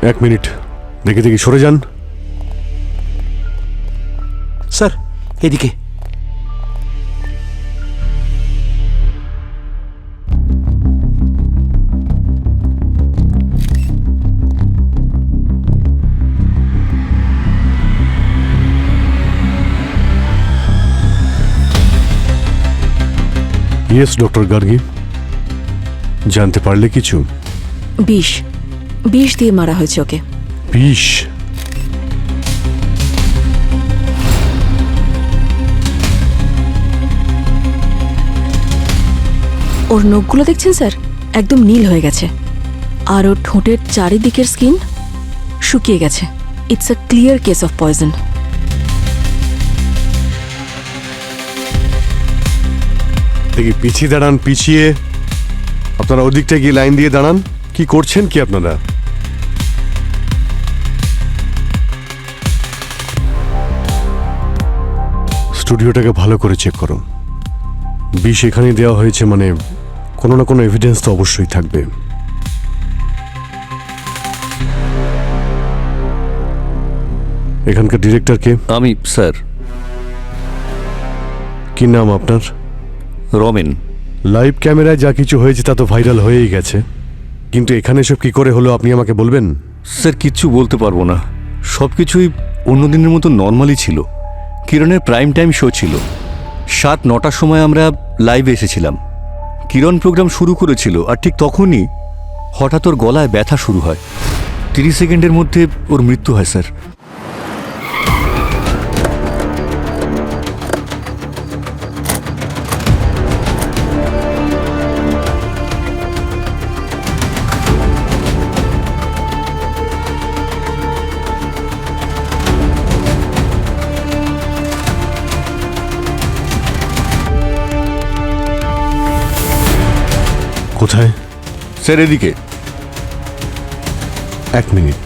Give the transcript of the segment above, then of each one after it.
এক মিনিট, দেখে দেখি সরে যান। স্যার এদিকে। ইয়েস ডক্টর গার্গী, জানতে পারলে কিছু? বিষ দিয়ে মারা হয়েছে ওকে। বিষ? ওর নখগুলো দেখছেন স্যার, একদম নীল হয়ে গেছে, আর ওর ঠোঁটের চারিদিকের স্কিন শুকিয়ে গেছে। It's a clear case of poison. দেখি পিছিয়ে দাঁড়ান, পিছিয়ে। আপনারা ওদিকটা গিয়ে লাইন দিয়ে দাঁড়ান। কি করছেন কি আপনারা? স্টুডিওটাকে ভালো করে চেক করো। বিষ এখানেই দেওয়া হয়েছে মানে কোনো না কোনো এভিডেন্স তো অবশ্যই থাকবে। এখানকার ডিরেক্টরকে? আমি স্যার। কি নাম আপনার? রমেন। লাইভ ক্যামেরায় যা কিছু হয়েছে তা তো ভাইরাল হয়েই গেছে, কিন্তু এখানে সব কি করে হলো আপনি আমাকে বলবেন? স্যার কিচ্ছু বলতে পারবো না, সব কিছুই অন্যদিনের মতো নর্মালি ছিল। কিরণের প্রাইম টাইম শো ছিল, 7-9টার সময় আমরা লাইভে এসেছিলাম। কিরণ প্রোগ্রাম শুরু করেছিল, আর ঠিক তখনই হঠাৎ ওর গলায় ব্যথা শুরু হয়। 30 সেকেন্ডের মধ্যে ওর মৃত্যু হয় স্যার। কোথায়? স্যার এদিকে। এক মিনিট।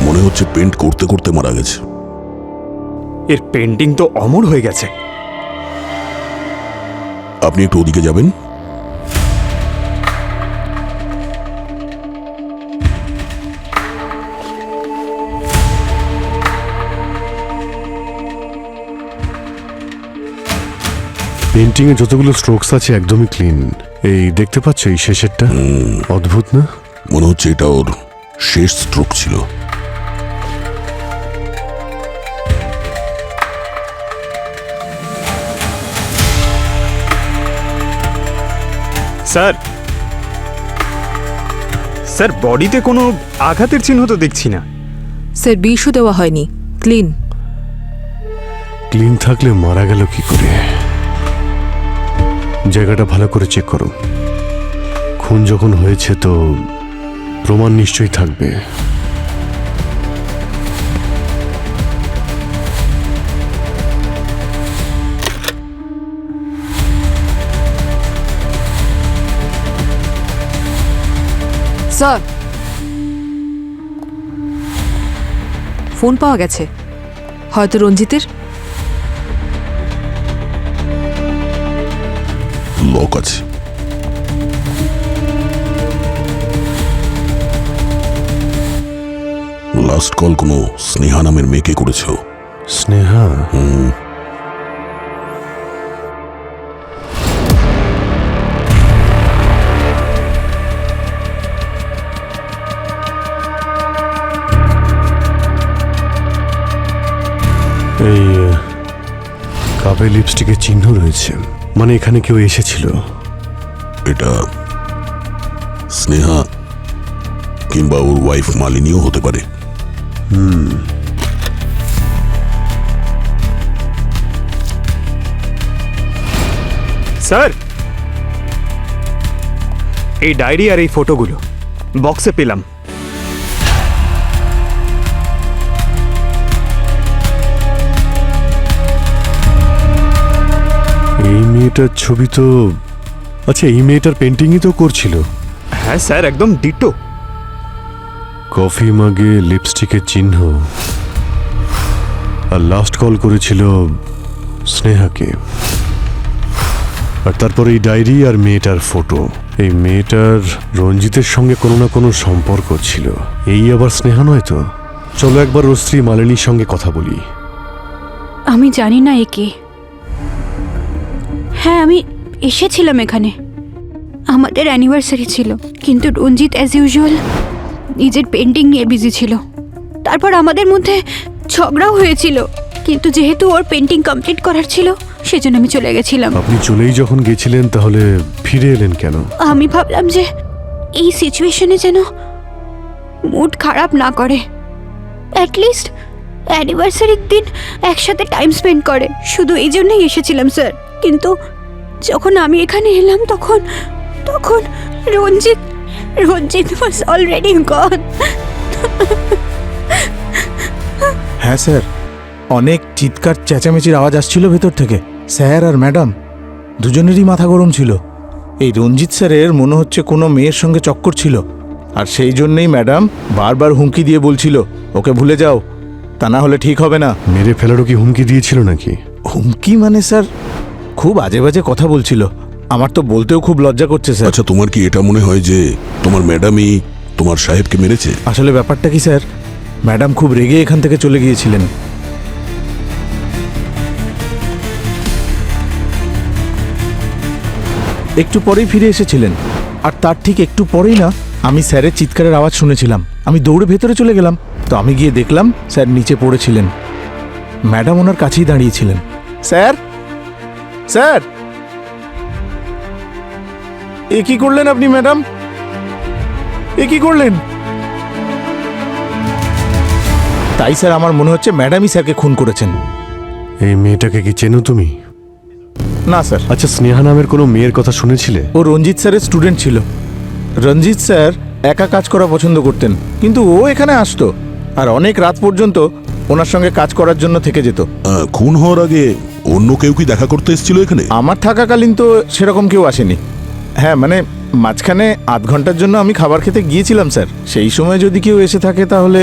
মনে হচ্ছে পেন্ট করতে করতে মারা গেছে। এর পেন্টিং তো অমর হয়ে গেছে। আপনি একটু ওদিকে যাবেন। পেন্টিং এ যতগুলো স্ট্রোকস আছে একদমই ক্লিন। এই দেখতে পাচ্ছ এই শেষেরটা? অদ্ভুত না? মনে হচ্ছে এটা ওর শেষ স্ট্রোক ছিল। স্যার স্যার বডিতে কোনো আঘাতের চিহ্ন তো দেখছি না। স্যার বিষও দেওয়া হয়নি, ক্লিন। ক্লিন থাকলে মারা গেল কি করে? জায়গাটা ভালো করে চেক করো। খুন যখন হয়েছে তো প্রমাণ নিশ্চয়ই থাকবে। স্যার, ফোন পাওয়া গেছে, হয়তো রঞ্জিতের। লক আছে। লাস্ট কল কোনো স্নেহা নামের মেয়েকে করেছো? স্নেহা? এই কাপে লিপস্টিকের চিহ্ন রয়েছে, মানে এখানে কেউ এসেছিল। এটা স্নেহা কিংবা ওর ওয়াইফ মালিনীও হতে পারে। স্যার এই ডায়েরি আর এই ফটোগুলো বক্সে পেলাম। এই মেয়েটার ছবি তো, আচ্ছা এই মেয়েটার পেন্টিংই তো করছিল। হ্যাঁ স্যার, একদম ডিটো। কফি মাগে লিপস্টিকের চিহ্ন, আর লাস্ট কল করেছিল স্নেহাকে, আর তারপর এই ডায়েরি আর মেয়েটার ফটো। এই মেয়েটার রঞ্জিতের সঙ্গে কোনো না কোনো সম্পর্ক ছিল। এই আবার স্নেহা নয় তো? চলো একবার ওর স্ত্রী মালিনীর সঙ্গে কথা বলি। আমি জানি না একে। হ্যাঁ, আমি এসেছিলাম এখানে, আমাদের অ্যানিভার্সারি ছিল, কিন্তু রঞ্জিত অ্যাজ ইউজুয়াল নিজের পেন্টিং নিয়ে বিজি ছিল। তারপর আমাদের মধ্যে ঝগড়াও হয়েছিল, কিন্তু যেহেতু ওর পেন্টিং কমপ্লিট করার ছিল সেজন্য আমি চলে গেছিলাম। আপনি চলেই যখন গেছিলেন তাহলে ফিরে এলেন কেন? আমি ভাবলাম যে এই সিচুয়েশনে যেন মুড খারাপ না করে, অ্যাটলিস্ট অ্যানিভার্সারির দিন একসাথে টাইম স্পেন্ড করে, শুধু এই জন্যই এসেছিলাম স্যার। কিন্তু যখন আমি এখানে এলাম তখন তখন রঞ্জিত ওয়াজ অলরেডি গন। হ্যাঁ স্যার, অনেক চিৎকার চেঁচামেচির আওয়াজ আসছিল ভেতর থেকে। স্যার আর ম্যাডাম দুজনেরই মাথা গরম ছিল। এই রঞ্জিত স্যারের মনে হচ্ছে কোনো মেয়ের সঙ্গে চক্কর ছিল, আর সেই জন্যই ম্যাডাম বারবার হুমকি দিয়ে বলছিল ওকে ভুলে যাও, তা না হলে ঠিক হবে না। মেরে ফেলারও কি হুমকি দিয়েছিল নাকি? হুমকি মানে স্যার খুব আজে বাজে কথা বলছিল, আমার তো বলতেও খুব লজ্জা করছে স্যার। আচ্ছা, তোমার কি এটা মনে হয় যে তোমার ম্যাডামই তোমার সাহেবকে মেরেছে? আসলে ব্যাপারটা কি স্যার, ম্যাডাম খুব রেগে এখান থেকে চলে গিয়েছিলেন। একটু পরেই ফিরে এসেছিলেন, আর তার ঠিক একটু পরেই না আমি স্যারের চিৎকারের আওয়াজ শুনেছিলাম। আমি দৌড়ে ভেতরে চলে গেলাম, তো আমি গিয়ে দেখলাম স্যার নিচে পড়েছিলেন, ম্যাডাম ওনার কাছেই দাঁড়িয়েছিলেন। স্যার, স্যার, এ কি করলেন আপনি ম্যাডাম? এ কি করলেন? তাই স্যার আমার মনে হচ্ছে ম্যাডামই স্যারকে খুন করেছেন। এই মেয়েটাকে কি চেনো তুমি? না স্যার। আচ্ছা, স্নেহা নামের কোনো মেয়ের কথা শুনেছিলে? ও রঞ্জিত স্যারের স্টুডেন্ট ছিল। রঞ্জিত স্যার একা কাজ করা পছন্দ করতেন, কিন্তু ও এখানে আসতো আর অনেক রাত পর্যন্ত ওনার সঙ্গে কাজ করার জন্য থেকে যেত। খুন হওয়ার আগে অন্য কেউ কি দেখা করতে এসেছিল এখানে? আমার থাকাকালীন তো সেরকম কেউ আসেনি। হ্যাঁ, মানে মাঝখানে আধ ঘন্টার জন্য আমি খাবার খেতে গিয়েছিলাম স্যার, সেই সময় যদি কেউ এসে থাকে তাহলে।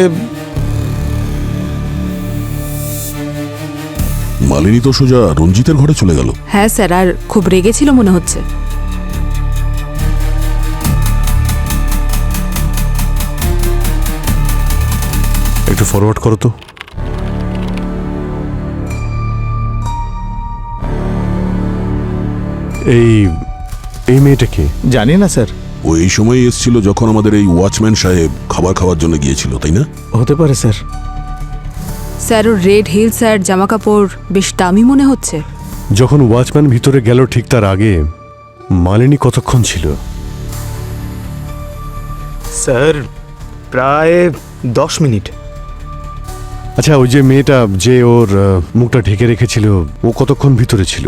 মালিনী তো সোজা রঞ্জিতের ঘরে চলে গেল। হ্যাঁ স্যার, আর খুব রেগেছিল মনে হচ্ছে। একটু ফরওয়ার্ড করো তো। এই এই মেয়েটা কে? জানি না স্যার। ও এই সময় এসেছিল যখন আমাদের এই ওয়াচম্যান সাহেব খাবার খাওয়ার জন্য গিয়েছিল, তাই না? হতে পারে স্যার। স্যার, ওর রেড হিলস আর জামা কাপড় বেশ দামি মনে হচ্ছে। যখন ওয়াচম্যান ভিতরে গেল ঠিক তার আগে মালিনী কতক্ষণ ছিল? স্যার, প্রায় 10 মিনিট। আচ্ছা, ওই যে মেয়েটা যে ওর মুখটা ঢেকে রেখেছিল, ও কতক্ষণ ভিতরে ছিল?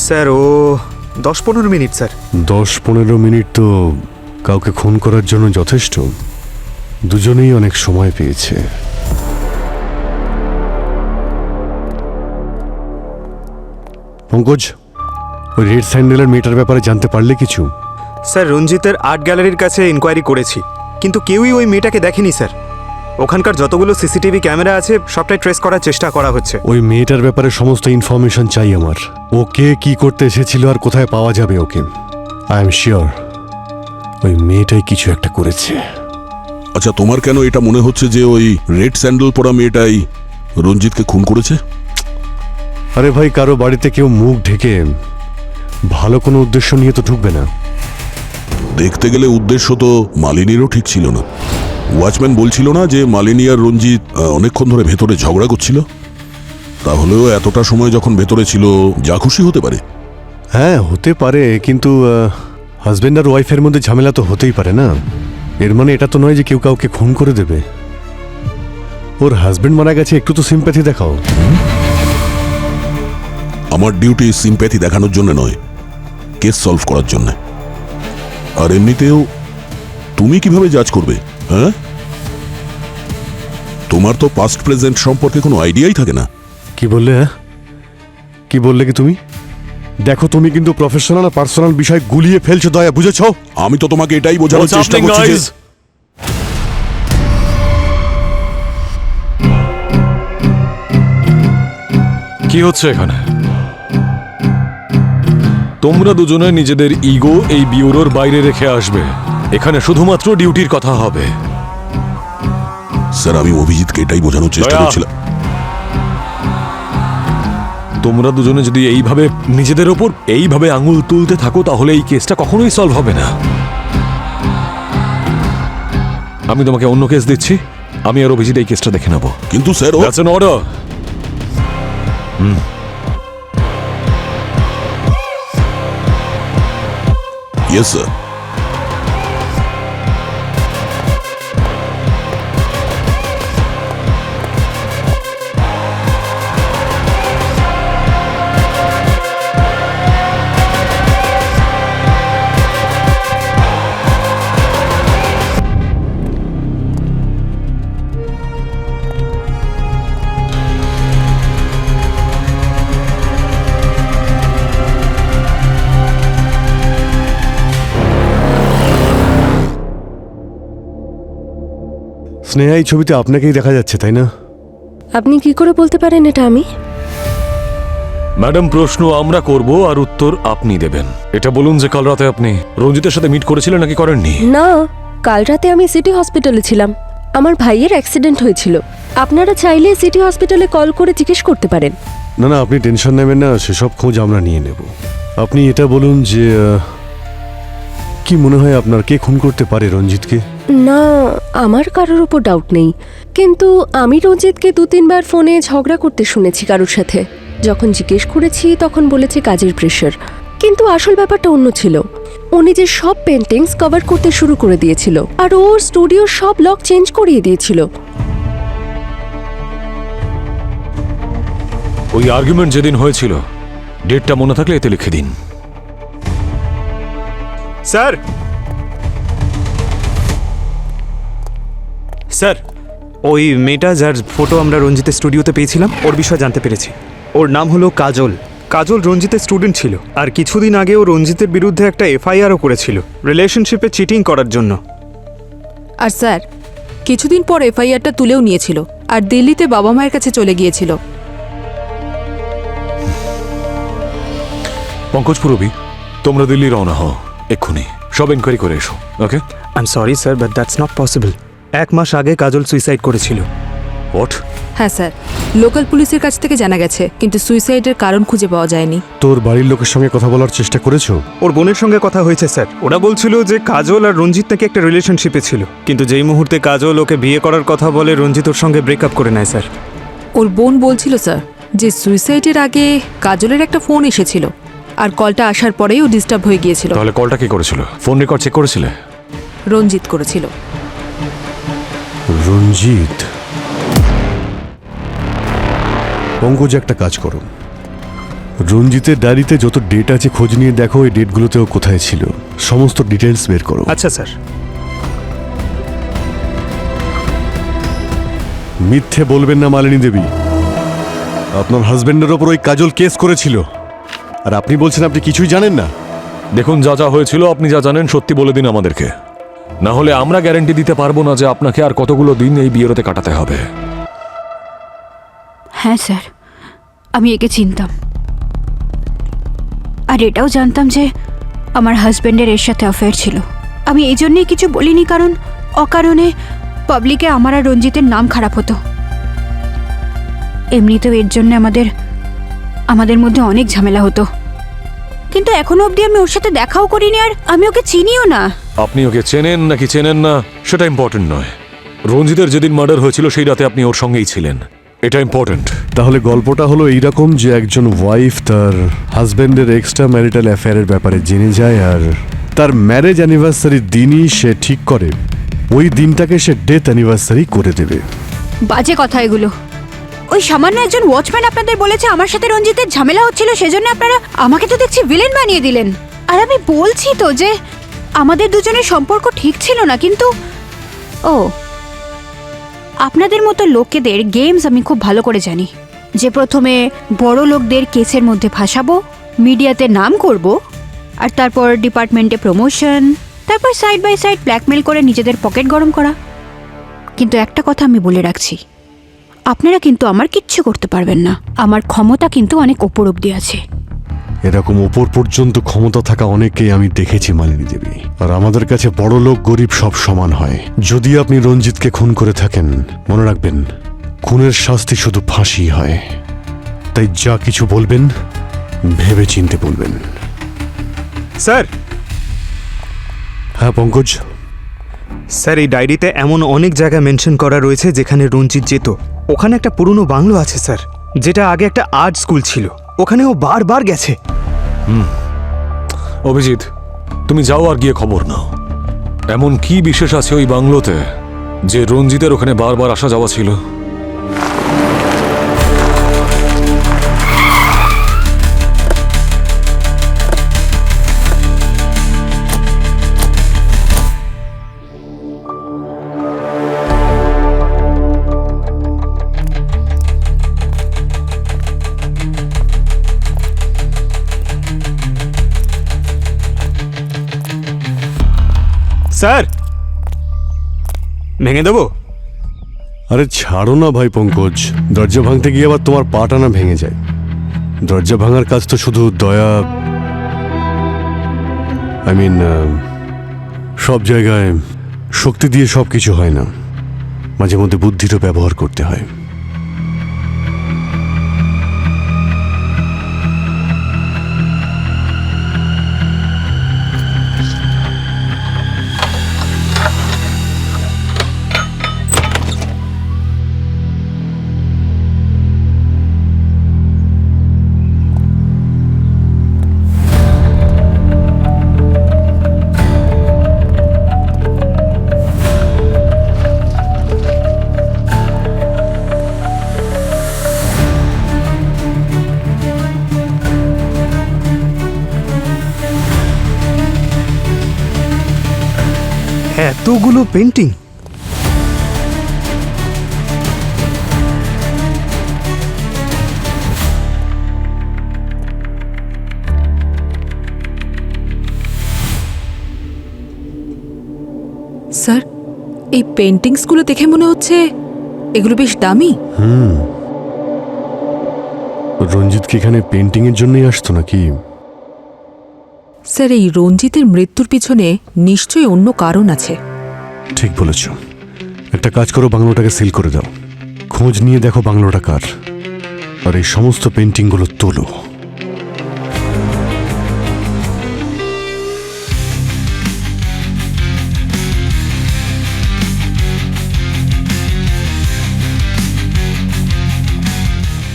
স্যার, ও 10-15 মিনিট স্যার। 10-15 মিনিট তো কাউকে খুন করার জন্য যথেষ্ট। দুজনেই অনেক সময় পেয়েছে। পঙ্কজ, ওই রেড স্যান্ডেলের মেয়েটার ব্যাপারে জানতে পারলে কিছু? স্যার, রঞ্জিতের আর্ট গ্যালারির কাছে ইনকোয়ারি করেছি, কিন্তু কেউই ওই মেয়েটাকে দেখেনি স্যার। ওখানকার যতগুলো সিসিটিভি ক্যামেরা আছে সবটাই ট্রেস করার চেষ্টা করা হচ্ছে। ওই মেয়েটার ব্যাপারে সমস্ত ইনফরমেশন চাই আমার। ওকে কি করতে এসেছিল আর কোথায় পাওয়া যাবে ওকে। আই এম শিওর ওই মেয়েটাই কিছু একটা করেছে। আচ্ছা, তোমার কেন এটা মনে হচ্ছে যে ওই রেড স্যান্ডেল পরা মেয়েটাই রঞ্জিতকে খুন করেছে? আরে ভাই, কারো বাড়িতে কেউ মুখ ঢেকে ভালো কোনো উদ্দেশ্য নিয়ে তো ঢুকবে না। দেখতে গেলে উদ্দেশ্য তো মালিনীরও ঠিক ছিল না। ওয়াচম্যান বলছিল না যে মালিনী আর রঞ্জিত অনেকক্ষণ ধরে ভেতরে ঝগড়া করছিল? তাহলেও এতটা সময় যখন ভেতরে ছিল, যা খুশি হতে পারে। হ্যাঁ, হতে পারে, কিন্তু হাজবেন্ড আর ওয়াইফের মধ্যে ঝামেলা তো হতেই পারে না। এর মানে এটা তো নয় যে কেউ কাউকে খুন করে দেবে। ওর হাজবেন্ড মারা গেছে, একটু তো সিম্প্যাথি দেখাও। আমার ডিউটি সিম্প্যাথি দেখানোর জন্য নয়, কেস সলভ করার জন্য। আর এমনিতেও তুমি কিভাবে জাজ করবে? হ্যাঁ, তোমার তো পাস্ট প্রেজেন্ট সম্পর্কে কোনো আইডিয়াই থাকে না। কি বললে? হ্যাঁ, কি বললে কি তুমি? দেখো, তুমি কিন্তু প্রফেশনাল আর পার্সোনাল বিষয় গুলিয়ে ফেলছো, দয়া, বুঝেছো? আমি তো তোমাকে এটাই বোঝানোর চেষ্টা করছি যে কি হচ্ছে এখানে? তোমরা দুজনে নিজেদের ইগো এই বিউরোর বাইরে রেখে আসবে। এখানে শুধুমাত্র ডিউটির কথা হবে। স্যার, আমি অভিজিৎকে এটাই বোঝানোর চেষ্টা দয়া। করছিলাম। তোমরা দুজনে যদি এইভাবে নিজেদের ওপর এইভাবে আঙুল তুলতে থাকো তাহলে এই কেসটা কখনোই সলভ হবে না। আমি তোমাকে অন্য কেস দিচ্ছি, আমি আর অভিজিৎ এই কেসটা দেখে নেব। কিন্তু sir, That's an order. Yes sir. Sneha, এই ছবিতে আপনাকেই দেখা যাচ্ছে, তাই না? আপনি কি করে বলতে পারেন এটা আমি? ম্যাডাম, প্রশ্ন আমরা করব আর উত্তর আপনি দেবেন। এটা বলুন যে কাল রাতে আপনি রঞ্জিতের সাথে মিট করেছিলেন নাকি করেননি? না, কাল রাতে আমি সিটি হসপিটালে ছিলাম। আমার ভাইয়ের অ্যাক্সিডেন্ট হয়েছিল। আপনারা চাইলে সিটি হসপিটালে কল করে জিজ্ঞেস করতে পারেন। না না, আপনি টেনশন নেবেন না, সেসব খোঁজ আমরা নিয়ে নেব। আপনি এটা বলুন যে কি মনে হয় আপনার, কে খুন করতে পারে রঞ্জিতকে? না, আমার কারোর উপর ডাউট নেই, কিন্তু আমি রঞ্জিতকে 2-3 বার ফোনে ঝগড়া করতে শুনেছি কারোর সাথে। যখন জিজ্ঞেস করেছি তখন বলেছে কাজের প্রেশার, কিন্তু আসল ব্যাপারটা অন্য ছিল। ও নিজের সব পেন্টিংস কভার করতে শুরু করে দিয়েছিল আর ওর স্টুডিওর সব লক চেঞ্জ করিয়ে দিয়েছিল। ওই আর্গুমেন্ট যেদিন হয়েছিল ডেটটা মনে থাকলে এতে লিখে দিন। স্যার, স্যার, ওই মেয়েটা যার ফটো আমরা রঞ্জিতের স্টুডিওতে পেয়েছিলাম ওর বিষয়ে জানতে পেরেছি। ওর নাম হলো কাজল। কাজল রঞ্জিতের স্টুডেন্ট ছিল আর কিছুদিন আগে ও রঞ্জিতের বিরুদ্ধে একটা এফআইআরও করেছিল রিলেশনশিপে চিটিং করার জন্য। আর স্যার, কিছুদিন পর এফআইআরটা তুলেও নিয়েছিল আর দিল্লিতে বাবা মায়ের কাছে চলে গিয়েছিল। পঙ্কজ পুরবি, তোমরা দিল্লি রওনা হও এক্ষুনি, সব এনকোয়ারি করে এসো। Okay? I am sorry sir, but that's not possible. 1 মাস আগে কাজল সুইসাইড করেছিল। হোয়াট? হ্যাঁ স্যার, লোকাল পুলিশের কাছ থেকে জানা গেছে, কিন্তু সুইসাইডের কারণ খুঁজে পাওয়া যায়নি। তোর বাড়ির লোকের সঙ্গে কথা বলার চেষ্টা করেছো? ওর বোনের সঙ্গে কথা হয়েছে স্যার। ওরা বলছিল যে কাজল আর রঞ্জিত নাকি একটা রিলেশনশিপে ছিল, কিন্তু যেই মুহূর্তে কাজল ওকে বিয়ে করার কথা বলে রঞ্জিত ওর সঙ্গে ব্রেকআপ করে নেয় স্যার। ওর বোন বলছিল স্যার যে সুইসাইডের আগে কাজলের একটা ফোন এসেছিল আর কলটা আসার পরেই ও ডিস্টার্ব হয়ে গিয়েছিল। তাহলে কলটা কে করেছিল? ফোন রেকর্ড চেক করেছিলে? রঞ্জিত করেছিল। রঞ্জিত? পঙ্কজ, একটা কাজ করো, রঞ্জিতের ডায়েরিতে যত ডেট আছে খোঁজ নিয়ে দেখো এই ডেটগুলোতেও কোথায় ছিল, সমস্ত ডিটেলস বের করো। আচ্ছা স্যার। মিথ্যে বলবেন না মালিনী দেবী, আপনার হাজবেন্ডের ওপর ওই কাজল কেস করেছিল আর আপনি বলছেন আপনি কিছুই জানেন না। দেখুন, যা যা হয়েছিল আপনি যা জানেন সত্যি বলে দিন আমাদেরকে, না হলে আমরা গ্যারান্টি দিতে পারবো না যে আপনাকে আর কতগুলো দিন এই বিয়েতে কাটাতে হবে। হ্যাঁ স্যার, আমি একে চিনতাম আর এটাও জানতাম যে আমার হাজব্যান্ডের এর সাথে অ্যাফেয়ার ছিল। আমি এই জন্যই কিছু বলিনি, কারণ অকারণে পাবলিকে আমার আর রঞ্জিতের নাম খারাপ হতো। এমনিতেও এর জন্য আমাদের মধ্যে অনেক ঝামেলা হতো, কিন্তু এখনো অবধি আমি ওর সাথে দেখাও করিনি আর আমি ওকে চিনিও না। আপনি ওকে চেনেন নাকি চেনেন না সেটা ইম্পর্টেন্ট নয়। রঞ্জিতের যেদিন মার্ডার হয়েছিল সেই রাতে আপনি ওর সঙ্গেই ছিলেন, এটা ইম্পর্টেন্ট। তাহলে গল্পটা হলো এইরকম যে একজন ওয়াইফ তার হাজবেন্ডের এক্সট্রা ম্যারিটাল অ্যাফেয়ারের ব্যাপারে জেনে যায় আর তার ম্যারেজ অ্যানিভার্সারির দিনই সে ঠিক করে ওই দিনটাকে সে ডেথ অ্যানিভার্সারি করে দেবে। বাজে কথা এগুলো। ওই সামান্য একজন ওয়াচম্যান আপনাদের বলেছে আমার সাথে রঞ্জিতের ঝামেলা হচ্ছিল, সেজন্য আপনারা আমাকে তো দেখছি ভিলেন বানিয়ে দিলেন। আর আমি বলছি তো যে আমাদের দুজনের সম্পর্ক ঠিক ছিল না, কিন্তু ও আপনাদের মতো লোকেদের গেমস আমি খুব ভালো করে জানি, যে প্রথমে বড় লোকদের কেসের মধ্যে ফাঁসাবো, মিডিয়াতে নাম করব, আর তারপর ডিপার্টমেন্টে প্রমোশন, তারপর সাইড বাই সাইড ব্ল্যাকমেল করে নিজেদের পকেট গরম করা। কিন্তু একটা কথা আমি বলে রাখছি, আপনারা কিন্তু আমার কিচ্ছু করতে পারবেন না। আমার ক্ষমতা কিন্তু অনেক ওপর অব্দি আছে। এরকম উপর পর্যন্ত ক্ষমতা থাকা অনেককেই আমি দেখেছি মালিনী দেবী। আর আমাদের কাছে বড় লোক গরিব সব সমান হয়। যদি আপনি রঞ্জিতকে খুন করে থাকেন, মনে রাখবেন খুনের শাস্তি শুধু ফাঁসি হয়। তাই যা কিছু বলবেন ভেবে চিনতে বলবেন। স্যার, হ্যাঁ পঙ্কজ, স্যার এই ডায়েরিতে এমন অনেক জায়গা মেনশন করা রয়েছে যেখানে রঞ্জিত যেত। ওখানে একটা পুরনো বাংলো আছে স্যার, যেটা আগে একটা আর্ট স্কুল ছিল। ওখানে ও বারবার গেছে। অভিজিৎ, তুমি যাও আর গিয়ে খবর নাও। এমন কি বিশেষ আছে ওই বাংলোতে যে রঞ্জিতের ওখানে বারবার আসা যাওয়া ছিল? স্যার, ভেঙে দেবো? আরে ছাড়ো না ভাই পঙ্কজ, দরজা ভাঙতে গিয়ে আবার তোমার পাটা না ভেঙে যায়। দরজা ভাঙার কাজ তো শুধু দয়া, সব জায়গায় শক্তি দিয়ে সব কিছু হয় না, মাঝে মধ্যে বুদ্ধিরও ব্যবহার করতে হয়। এতগুলো পেন্টিং! স্যার, এই পেন্টিংসগুলো দেখে মনে হচ্ছে এগুলো বেশ দামি। রঞ্জিত কি এখানে পেন্টিং এর জন্যই আসতো নাকি? স্যার, এই রঞ্জিতের মৃত্যুর পিছনে নিশ্চয়ই অন্য কারণ আছে। ঠিক বলেছ। একটা কাজ করো, বাংলোটাকে সিল করে দাও। খোঁজ নিয়ে দেখো বাংলোটা কার, আর এই সমস্ত পেন্টিংগুলো তোলো।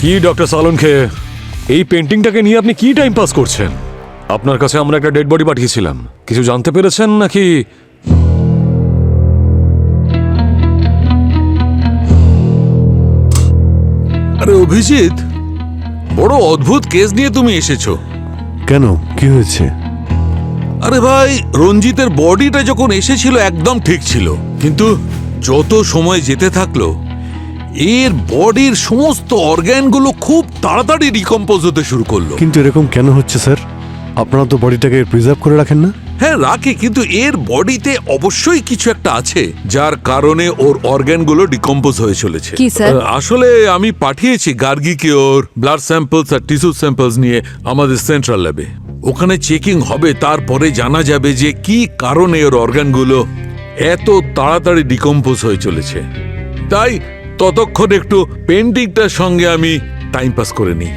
কি ডক্টর সালনকে, এই পেন্টিংটাকে নিয়ে আপনি কি টাইম পাস করছেন? আপনার কাছে আমরা একটা ডেড বডি পাঠিয়েছিলাম, কিছু জানতে পেরেছেন নাকি? আরে অভিজিৎ, বড় অদ্ভুত কেস নিয়ে তুমি এসেছো। কেন, কি হয়েছে? আরে ভাই, রঞ্জিতের বডিটা যখন এসেছিল একদম ঠিক ছিল, কিন্তু যত সময় যেতে থাকলো এর বডির সমস্ত অর্গ্যানগুলো খুব তাড়াতাড়ি ডিকম্পোজ হতে শুরু করলো। কিন্তু এরকম কেন হচ্ছে স্যার? আপনারা তো বডিটাকে প্রিজার্ভ করে রাখেন না? হ্যাঁ রাখি, কিন্তু এর বডিতে অবশ্যই কিছু একটা আছে যার কারণে ওর অর্গ্যানগুলো ডিকম্পোজ হয়ে চলেছে। কি স্যার? আসলে আমি পাঠিয়েছি গার্গিকে ওর ব্লাড স্যাম্পলস আর টিস্যু স্যাম্পলস নিয়ে আমাদের সেন্ট্রাল ল্যাবে। ওখানে চেকিং হবে, তারপরে জানা যাবে যে কি কারণে ওর অর্গ্যানগুলো এত তাড়াতাড়ি ডিকম্পোজ হয়ে চলেছে। তাই ততক্ষণ একটু পেন্টিংটার সঙ্গে আমি টাইম পাস করে নিই।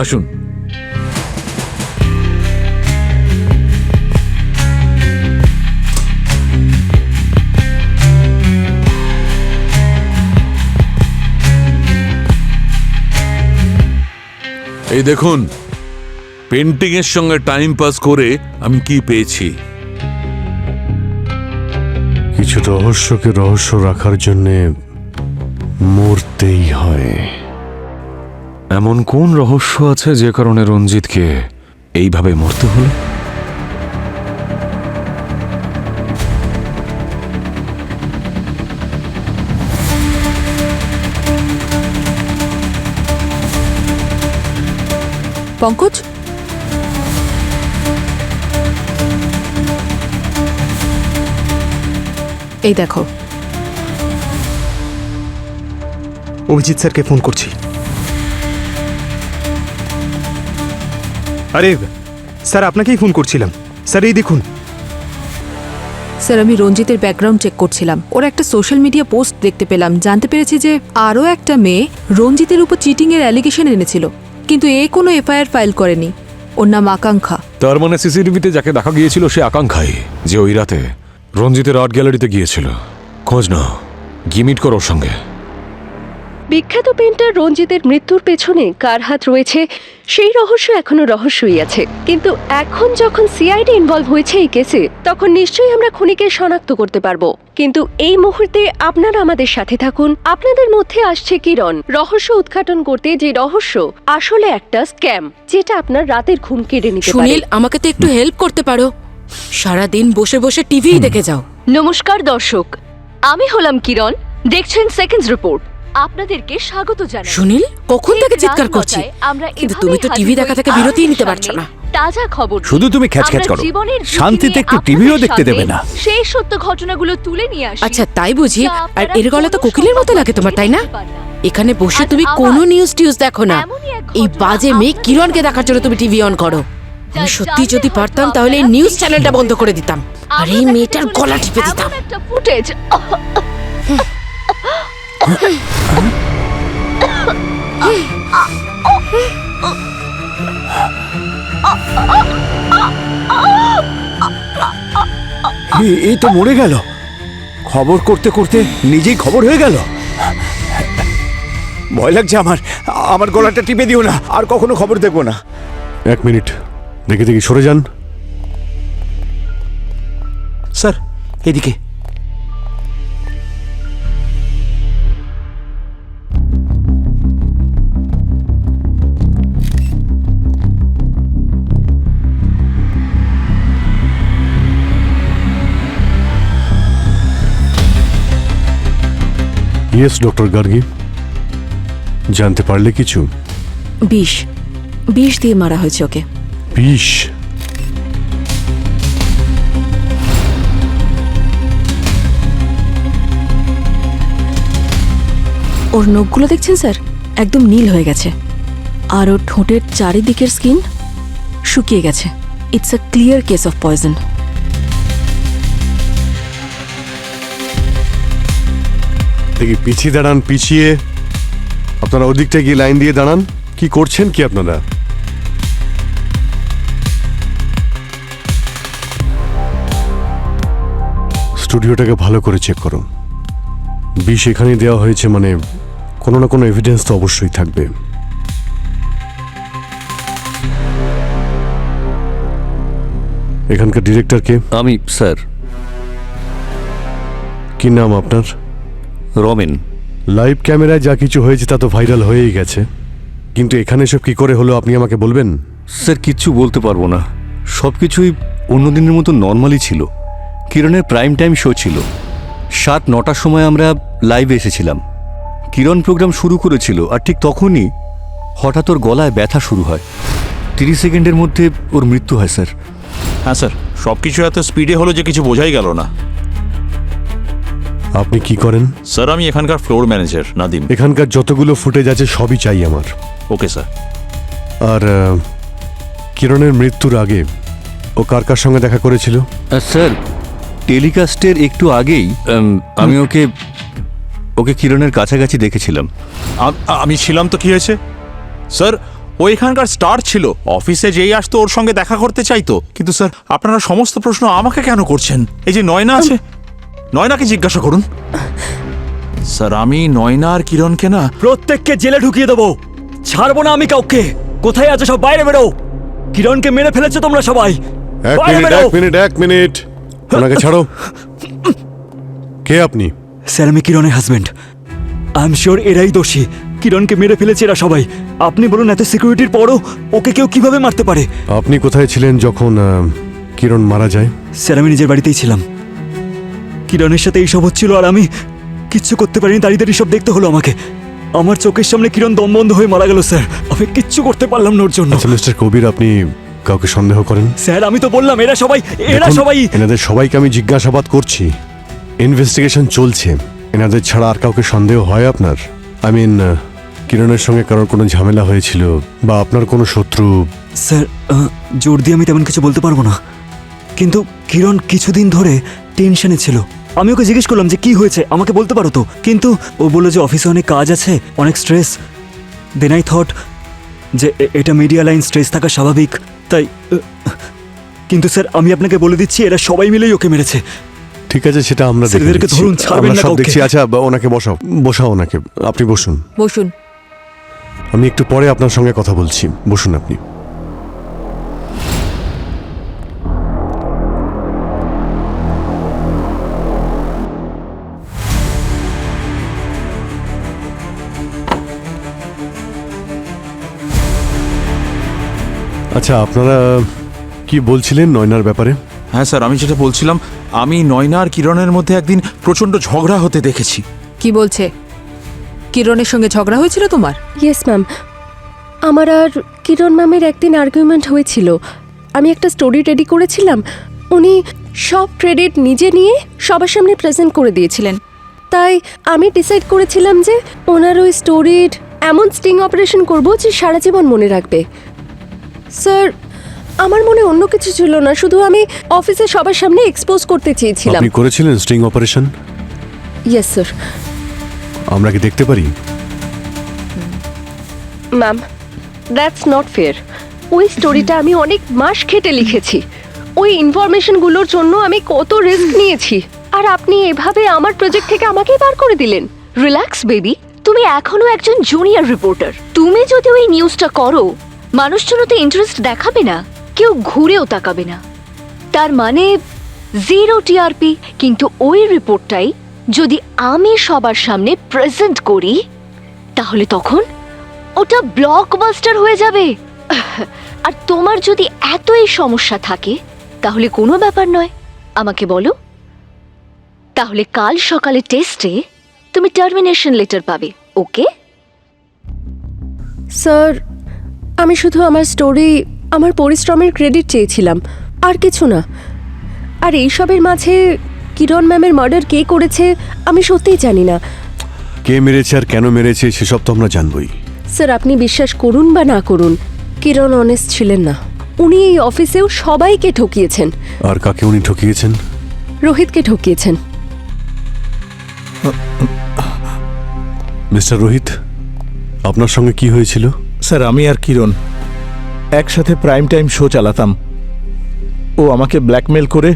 আসুন। এই দেখুন, পেন্টিং এর সঙ্গে টাইম পাস করে আমি কি পেয়েছি। কিছু রহস্যকে রহস্য রাখার জন্যে মরতেই হয়। এমন কোন রহস্য আছে যে কারণে রঞ্জিতকে এইভাবে মরতে হলো? পঙ্কজ, এই দেখো। অভিজিৎ স্যারকে ফোন করছি। আরে স্যার, আপনাকেই ফোন করছিলাম। স্যার এই দেখুন। স্যার, আমি রঞ্জিতের ব্যাকগ্রাউন্ড চেক করছিলাম। ওর একটা সোশ্যাল মিডিয়া পোস্ট দেখতে পেলাম, জানতে পেরেছি যে আরও একটা মেয়ে রঞ্জিতের উপর চিটিংয়ের অ্যালিগেশন এনেছিল, কিন্তু এ কোনো এফআইআর ফাইল করেনি। ওর নাম আকাঙ্ক্ষা। তার মানে সিসিটিভিতে যাকে দেখা গিয়েছিল সে আকাঙ্ক্ষাই, যে ওই রাতে রঞ্জিতের আর্ট গ্যালারিতে গিয়েছিল। খোঁজ নাও, গিয়ে মিট করো ওর সঙ্গে। বিখ্যাত পেন্টার রঞ্জিতের মৃত্যুর পেছনে কার হাত রয়েছে সেই রহস্য এখনো রহস্যই আছে, কিন্তু এখন যখন সিআইডি ইনভলভ হয়েছে এই কেসে, তখন নিশ্চয়ই আমরা খুনিকে শনাক্ত করতে পারবো। কিন্তু এই মুহূর্তে আপনারা আমাদের সাথে থাকুন। আপনাদের মধ্যে আসছে কিরণ, রহস্য উদ্ঘাটন করতে, যে রহস্য আসলে একটা স্ক্যাম, যেটা আপনার রাতের ঘুম কেড়ে নিতে পারে। সুনীল, আমাকে তো একটু হেল্প করতে পারো? সারাদিন বসে বসে টিভি দেখে যাও। নমস্কার দর্শক, আমি হলাম কিরণ, দেখছেন সেকেন্ডস রিপোর্ট। আপনাদেরকে স্বাগত জানাই। সুনীল, কখন থেকে চিৎকার করছি, কিন্তু তুমি তো টিভি দেখা থেকে বিরতিই নিতে পারছো না। তাজা খবর, শুধু তুমি খ্যাচখ্যাচ করো, শান্তিতে একটু টিভিও দেখতে দেবে না। সেই সত্য ঘটনাগুলো তুলে নিয়ে আসি। আচ্ছা, তাই বুঝি? আর এর গলা তো কোকিলের মতো লাগে তোমার, তাই না? এখানে বসে তুমি কোনো নিউজ টিউজ দেখো না। এই বাজে মেয়ে কিরণকে দেখার জন্য তুমি টিভি অন করো। আমি সত্যি যদি পারতাম তাহলে এই নিউজ চ্যানেলটা বন্ধ করে দিতাম, আর এই মেয়েটার গলা টিপে দিতাম। একটা ফুটেজ এই তো মরে গেল। খবর করতে করতে নিজেই খবর হয়ে গেল। ভয় লাগছে আমার। আমার গলাটা টিপে দিও না, আর কখনো খবর দেখবো না। 1 মিনিট, দেখে দেখি সরে যান। স্যার, এদিকে। ইয়েস ডক্টর গার্গী, জানতে পারলে কিছু? বিষ দিয়ে মারা হয়েছে ওকে। বিষ? ওর নখগুলো দেখছেন স্যার, একদম নীল হয়ে গেছে, আর ওর ঠোঁটের চারিদিকের স্কিন শুকিয়ে গেছে। It's a clear case of poison. দেখি পিছিয়ে দাঁড়ান, পিছিয়ে। আপনারা ওদিকটা গিয়ে লাইন দিয়ে দাঁড়ান। কি করছেন কি আপনারা? স্টুডিওটাকে ভালো করে চেক করুন। বিষ এখানে দেওয়া হয়েছে মানে কোনো না কোনো এভিডেন্স তো অবশ্যই থাকবে। এখানকার ডিরেক্টর কে? আমি স্যার। কি নাম আপনার? রমেন। লাইভ ক্যামেরায় যা কিছু হয়েছে তা তো ভাইরাল হয়েই গেছে, কিন্তু এখানে সব কি করে হলো আপনি আমাকে বলবেন? স্যার, কিচ্ছু বলতে পারবো না। সব কিছুই অন্যদিনের মতো নর্মালি ছিল। কিরণের প্রাইম টাইম শো ছিল। 7-9টার সময় আমরা লাইভে এসেছিলাম। কিরণ প্রোগ্রাম শুরু করেছিল, আর ঠিক তখনই হঠাৎ ওর গলায় ব্যথা শুরু হয়। 30 সেকেন্ডের মধ্যে ওর মৃত্যু হয় স্যার। হ্যাঁ স্যার, সব কিছু এত স্পিডে হলো যে কিছু বোঝাই গেল না। আপনি কি করেন? স্যার, আমি এখানকার ফ্লোর ম্যানেজার নাদিম। এখানকার যতগুলো ফুটেজ আছে সবই চাই আমার। Okay sir. আর কিরণের মৃত্যুর আগে ও কার কার সঙ্গে দেখা করেছিল? স্যার, টেলিকাস্টের একটু আগেই আমি ওকে কিরণের কাছাকাছি দেখেছিলাম। আমি ছিলাম তো, কি হয়েছে স্যার? ও এখানকার স্টার ছিল, অফিসে যেই আসতো ওর সঙ্গে দেখা করতে চাইতো। কিন্তু স্যার, আপনারা সমস্ত প্রশ্ন আমাকে কেন করছেন? এই যে নয়না আছে, নয়নাকে জিজ্ঞাসা করুন। স্যার, আমি নয়না আর কিরণকে না, প্রত্যেককে জেলে ঢুকিয়ে দেবো, ছাড়বো না আমি কাউকে। কোথায় আছে সব বাইরে বেরো। কিরণকে মেরে ফেলেছো তোমরা সবাই। এক মিনিট, ওনাকে ছাড়ো। কে আপনি? স্যার, আমি কিরণের হাজবেন্ড। আই এম শিওর এরাই দোষী। কিরণকে মেরে ফেলেছে এরা সবাই। আপনি বলুন, এত সিকিউরিটির পরও ওকে কেউ কিভাবে মারতে পারে? আপনি কোথায় ছিলেন যখন কিরণ মারা যায়? স্যার, আমি নিজের বাড়িতেই ছিলাম। কিরণের সাথে এইসব হচ্ছিল, আর আমি কিচ্ছু করতে পারিনি। দাঁড়িয়ে সব দেখতে হলো আমাকে। আমার চোখের সামনে কিরণ দম বন্ধ হয়ে মারা গেল স্যার। আমি কিচ্ছু করতে পারলাম না ওর জন্য। আচ্ছা মিস্টার কবির, আপনি কাউকে সন্দেহ করেন? স্যার, আমি তো বললাম এরা সবাই এনাদের সবাইকে আমি জিজ্ঞাসাবাদ করছি, ইনভেস্টিগেশন চলছে। এনাদের ছাড়া আর কাউকে সন্দেহ হয় আপনার? আই মিন কিরণের সঙ্গে কারোর কোনো ঝামেলা হয়েছিল বা আপনার কোনো শত্রু? স্যার জোর দিয়ে আমি তেমন কিছু বলতে পারবো না, কিন্তু কিরণ কিছুদিন ধরে টেনশনে ছিল। আমি ওকে জিজ্ঞেস করলাম যে কি হয়েছে, আমাকে বলতে পারো তো, কিন্তু ও বললো যে অফিসে অনেক কাজ আছে, অনেক স্ট্রেস। দেন আই থট যে এটা মিডিয়া লাইন, স্ট্রেস থাকা স্বাভাবিক, তাই কিন্তু স্যার আমি আপনাকে বলে দিচ্ছি এরা সবাই মিলেই ওকে মেরেছে। ঠিক আছে, সেটা আমরা দেখে ছেলেদেরকে নিচ্ছি। ধরুন, ছাড়বেন আমরা না সব কাউকে। দেখছি। আচ্ছা, ওনাকে বসাও ওনাকে। আপনি বসুন, বসুন। আমি একটু পরে আপনার সঙ্গে কথা বলছি। বসুন আপনি। আচ্ছা, আপনারা কি বলছিলেন নয়নার ব্যাপারে? হ্যাঁ স্যার, আমি যেটা বলছিলাম, আমি নয়না আর কিরণের মধ্যে একদিন প্রচণ্ড ঝগড়া হতে দেখেছি। কি বলছে? কিরণের সঙ্গে ঝগড়া হয়েছিল তোমার? ইয়েস ম্যাম, আমার আর কিরণ ম্যামের একদিন আর্গুমেন্ট হয়েছিল। আমি একটা স্টোরি রেডি করেছিলাম, উনি সব ক্রেডিট নিজে নিয়ে সবার সামনে প্রেজেন্ট করে দিয়েছিলেন। তাই আমি ডিসাইড করেছিলাম যে ওনার ওই স্টোরির এমন স্টিং অপারেশন করব যে সারা জীবন মনে রাখবে। স্যার, আমার মনে অন্য কিছু ছিল না, শুধু আমি অফিসে সবার সামনে এক্সপোজ করতে চেয়েছিলাম। আপনি করেছিলেন স্ট্রিং অপারেশন? Yes sir. আমরা কি দেখতে পারি? Ma'am, that's not fair. ওই স্টোরিটা আমি অনেক মাস খেটে লিখেছি। ওই ইনফরমেশনগুলোর জন্য আমি কত রিস্ক নিয়েছি, আর আপনি এভাবে আমার প্রজেক্ট থেকে আমাকেই বার করে দিলেন। রিল্যাক্স বেবি, তুমি এখনো একজন জুনিয়র রিপোর্টার। তুমি যদি ওই নিউজটা করো, মানুষজন তো ইন্টারেস্ট দেখাবে না, কেউ ঘুরেও তাকাবে না। তার মানে 0 টিআরপি। কিন্তু ওই রিপোর্টটাই যদি আমি সবার সামনে প্রেজেন্ট করি, তাহলে তখন ওটা ব্লকবাস্টার হয়ে যাবে। আর তোমার যদি এতই সমস্যা থাকে, তাহলে কোনো ব্যাপার নয়, আমাকে বলো। তাহলে কাল সকালে টেস্টে তুমি টার্মিনেশন লেটার পাবে, ওকে? স্যার, আমি শুধু আমার স্টোরি, আমার পরিশ্রমের ক্রেডিট চেয়েছিলাম, আর কিছু না। আর এইসবের মাঝে কিরণ ম্যামের মার্ডার কে করেছে আমি সত্যিই জানি না। কে মেরেছে আর কেন মেরেছে সেসব তো আমরা জানবই। স্যার, আপনি বিশ্বাস করুন বা না করুন, কিরণ অনেস্ট ছিলেন না। উনি এই অফিসেও সবাইকে ঠকিয়েছেন। আর কাকে উনি ঠকিয়েছেন? রোহিতকে ঠকিয়েছেন। মিস্টার রোহিত, আপনার সঙ্গে কি হয়েছিল? স্যার, আমি আর কিরণ একসাথে প্রাইম টাইম শো চালাতাম। ও আমাকে ব্ল্যাকমেল করে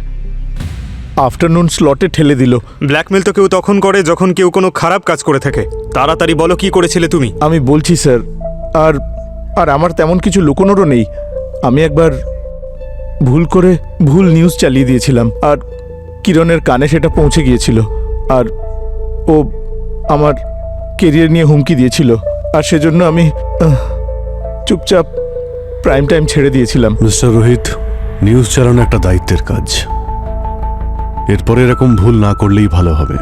আফটারনুন স্লটে ঠেলে দিল। ব্ল্যাকমেল তো কেউ তখন করে যখন কেউ কোনো খারাপ কাজ করে থাকে। তাড়াতাড়ি বলো, কি করেছিলে তুমি? আমি বলছি স্যার, আর আর আমার তেমন কিছু লুকোনোরও নেই। আমি একবার ভুল নিউজ চালিয়ে দিয়েছিলাম, আর কিরণের কানে সেটা পৌঁছে গিয়েছিল, আর ও আমার কেরিয়ার নিয়ে হুমকি দিয়েছিল, আর সেজন্য আমি চুপচাপ প্রাইম টাইম ছেড়ে দিয়েছিলাম। মিস্টার রোহিত, নিউজ চালানো একটা দায়িত্বের কাজ। এরপরে এরকম ভুল না করলেই ভালো হবে।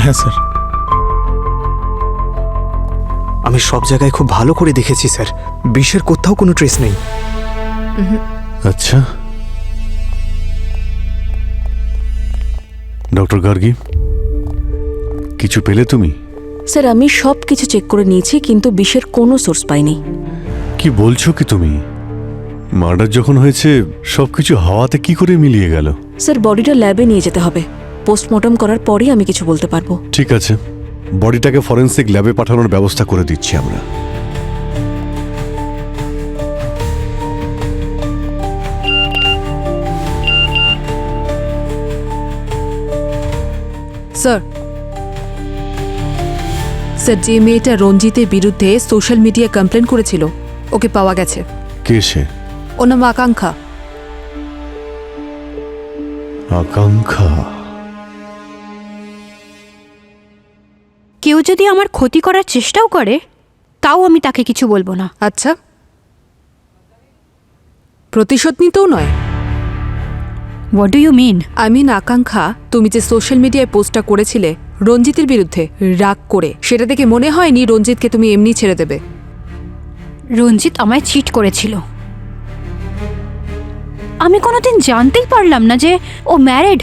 হ্যাঁ স্যার। আমি সব জায়গায় খুব ভালো করে দেখেছি স্যার, বিষের কোথাও কোনো ট্রেস নেই। আচ্ছা, ডক্টর গার্গী, কিছু পেলে তুমি? স্যার, আমি সব কিছু চেক করে নিয়েছি, কিন্তু বিষের কোনো সোর্স পাইনি। কি বলছো কি তুমি? মার্ডার যখন হয়েছে সবকিছু হাওয়াতে কি করে মিলিয়ে গেল? স্যার, বডিটা ল্যাবে নিয়ে যেতে হবে। পোস্টমর্টম করার পরেই আমি কিছু বলতে পারবো। ঠিক আছে, বডিটাকে ফরেন্সিক ল্যাবে পাঠানোর ব্যবস্থা করে দিচ্ছি আমরা। স্যার, স্যার, যে মেয়েটা রঞ্জিতের বিরুদ্ধে সোশ্যাল মিডিয়া কমপ্লেন করেছিল, ওকে পাওয়া গেছে। কে সে? ওর নাম আকাঙ্ক্ষা। আকাঙ্ক্ষা? কেউ যদি আমার ক্ষতি করার চেষ্টাও করে, তাও আমি তাকে কিছু বলবো না। আচ্ছা, প্রতিশোধ নিতেও নয়? What do you mean? I mean, Akanksha, তুমি যে সোশ্যাল মিডিয়ায় পোস্টটা করেছিলে রঞ্জিতের বিরুদ্ধে রাগ করে, সেটা দেখে মনে হয়নি রঞ্জিতকে তুমি এমনি ছেড়ে দেবে। রঞ্জিত আমায় চিট করেছিল। আমি কোনোদিন জানতেই পারলাম না যে ও ম্যারিড।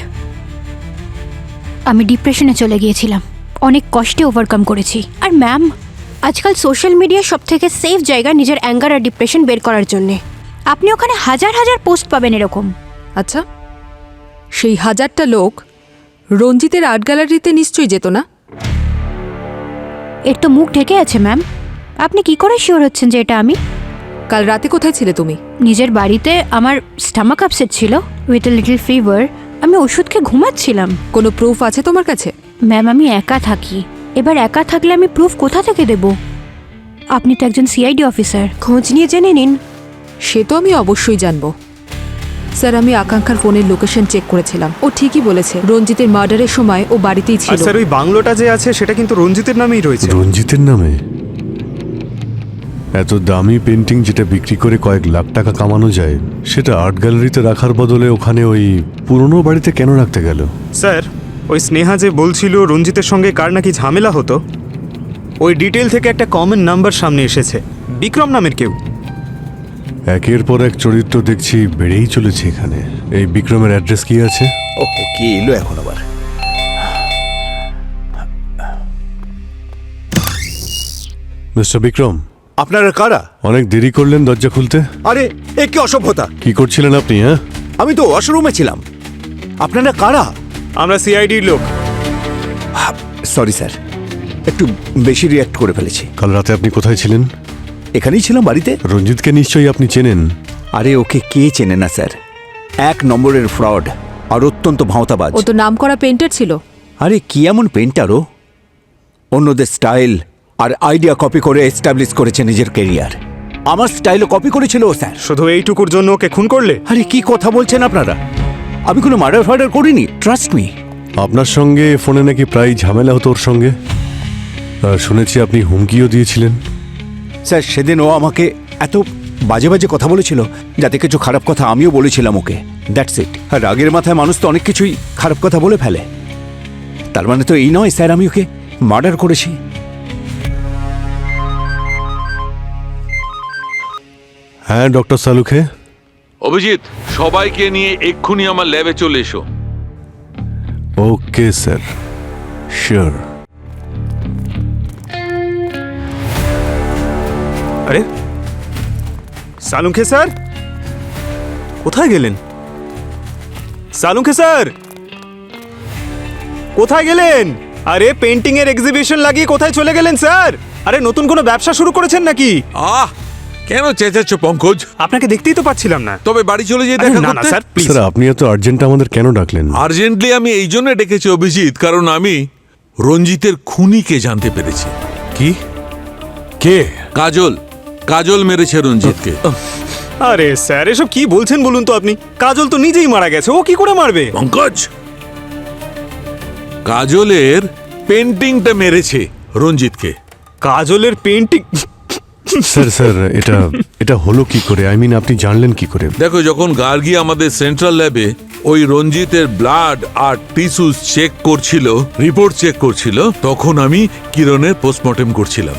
আমি ডিপ্রেশনে চলে গিয়েছিলাম, অনেক কষ্টে ওভারকাম করেছি। আর ম্যাম, আজকাল সোশ্যাল মিডিয়া সব থেকে সেফ জায়গা নিজের অ্যাঙ্গার আর ডিপ্রেশন বের করার জন্যে। আপনি ওখানে হাজার হাজার পোস্ট পাবেন এরকম। আচ্ছা, সেই 1000টা লোক রঞ্জিতের আর্ট গ্যালারিতে নিশ্চয়ই যেত না? এর তো মুখ ঢেকে আছে ম্যাম। আপনি কি করে শিওর হচ্ছেন যে এটা আমি? কাল রাতে কোথায় ছিলে তুমি? নিজের বাড়িতে আমার স্টামাক আপসেট ছিল উইথ এ লিটল ফিভার। আমি ওষুধ খেয়ে ঘুমাচ্ছিলাম। কোনো প্রুফ আছে তোমার কাছে? ম্যাম আমি একা থাকি। এবার একা থাকলে আমি প্রুফ কোথা থেকে দেব? আপনি তো একজন সিআইডি অফিসার, খোঁজ নিয়ে জেনে নিন। সে তো আমি অবশ্যই জানবো। স্যার, আমি আকাঙ্ক্ষার ফোনের লোকেশন চেক করেছিলাম। ও ঠিকই বলেছে, রঞ্জিতের মার্ডারের সময় ও বাড়িতেই আর ছিল। স্যার ওই বাংলোটা যে আছে সেটা কিন্তু রঞ্জিতের নামেই রয়েছে। রঞ্জিতের নামে? এত দামি পেন্টিং যেটা বিক্রি করে কয়েক লাখ টাকা কামানো যায়, সেটা আর্ট গ্যালারিতে রাখার বদলে ওখানে ওই পুরনো বাড়িতে কেন রাখতে গেল? স্যার, ওই স্নেহা যে বলছিল রঞ্জিতের সঙ্গে কার নাকি ঝামেলা হতো, ওই ডিটেল থেকে একটা কমন নাম্বার সামনে এসেছে, বিক্রম নামের কেউ। একের পর এক চরিত্র দেখছি বেড়েই চলেছে এখানে। এই বিক্রমের অ্যাড্রেস কি আছে? ওহো, কি এলো এখন আবার? মিস্টার বিক্রম, আপনারা কারা? অনেক দেরি করলেন দরজা খুলতে। আরে এ কি অসভ্যতা! কি করছিলেন আপনি? হ্যাঁ, আমি তো ওয়াশরুমে ছিলাম। আপনারা কারা? আমরা সিআইডির লোক। সরি স্যার, একটু বেশি রিয়াক্ট করে ফেলেছি। কাল রাতে আপনি কোথায় ছিলেন? এখানেই ছিলাম, বাড়িতে। রঞ্জিতকে নিশ্চয়ই আপনি চেনেন। আরে ওকে কে চেনে না স্যার? 1 নম্বরের ফ্রড আর অত্যন্ত ভাঁওতাবাজ। ও তো নামকরা পেইন্টার ছিল। আরে কি এমন পেন্টারও অন্যদের স্টাইল আর আইডিয়া কপি করে এস্টাবলিশ করেছে নিজের ক্যারিয়ার। আমার স্টাইলও কপি করেছিল ও স্যার। শুধু এইটুকুর জন্য ওকে খুন করলে? আরে কি কথা বলছেন আপনারা? আমি কোনো মার্ডার ফার্ডার করিনি, ট্রাস্ট মি। আপনার সঙ্গে ফোনে নাকি প্রায় ঝামেলা হতো ওর সঙ্গে। শুনেছি আপনি হুমকিও দিয়েছিলেন। স্যার সেদিন ও আমাকে এত বাজে বাজে কথা বলেছিল, যাতে কিছু খারাপ কথা আমিও বলেছিলাম ওকে। That's it. আর রাগের মাথায় মানুষ তো অনেক কিছুই খারাপ কথা বলে ফেলে। তার মানে তো এই নয় স্যার আমি ওকে মার্ডার করেছি। হ্যাঁ ডক্টর সালুখে। অভিজিৎ, সবাইকে নিয়ে এক্ষুনি আমার ল্যাবে চলে এসো। Okay sir, sure. আরে সালুঙ্খে স্যার, কোথায় গেলেন? সালুঙ্খে স্যার, কোথায় গেলেন? আরে পেন্টিং এর এক্সিবিশন লাগিয়ে কোথায় চলে গেলেন স্যার? আরে নতুন কোনো ব্যবসা শুরু করেছেন নাকি? কেন চেঁচাচ্ছ পঙ্কজ? আপনাকে দেখতেই তো পাচ্ছিলাম না। তবে বাড়ি চলে যেয়ে দেখা করতে। Sir please. স্যার আপনি এত আর্জেন্ট আমাদের কেন ডাকলেন? আর্জেন্টলি আমি এই জন্য ডেকেছি অভিজিৎ, কারণ আমি রঞ্জিতের খুনিকে জানতে পেরেছি। কি? কে? কাজল। কাজল মেরেছে রঞ্জিতকে। আরে স্যার এসব কি বলছেন বলুন তো আপনি? কাজল তো নিজেই মারা গেছে, ও কি করে মারবে? পঙ্কজ, কাজলের পেন্টিংটা মেরেছে রঞ্জিতকে। কাজলের পেন্টিং? স্যার স্যার এটা হলো কি করে? আই মিন আপনি জানলেন কি করে? দেখো, যখন গার্গী আমাদের সেন্ট্রাল ল্যাবে ওই রঞ্জিতের ব্লাড আর টিস্যুস চেক করছিল, রিপোর্ট চেক করছিল, তখন আমি কিরণের পোস্টমর্টেম করছিলাম।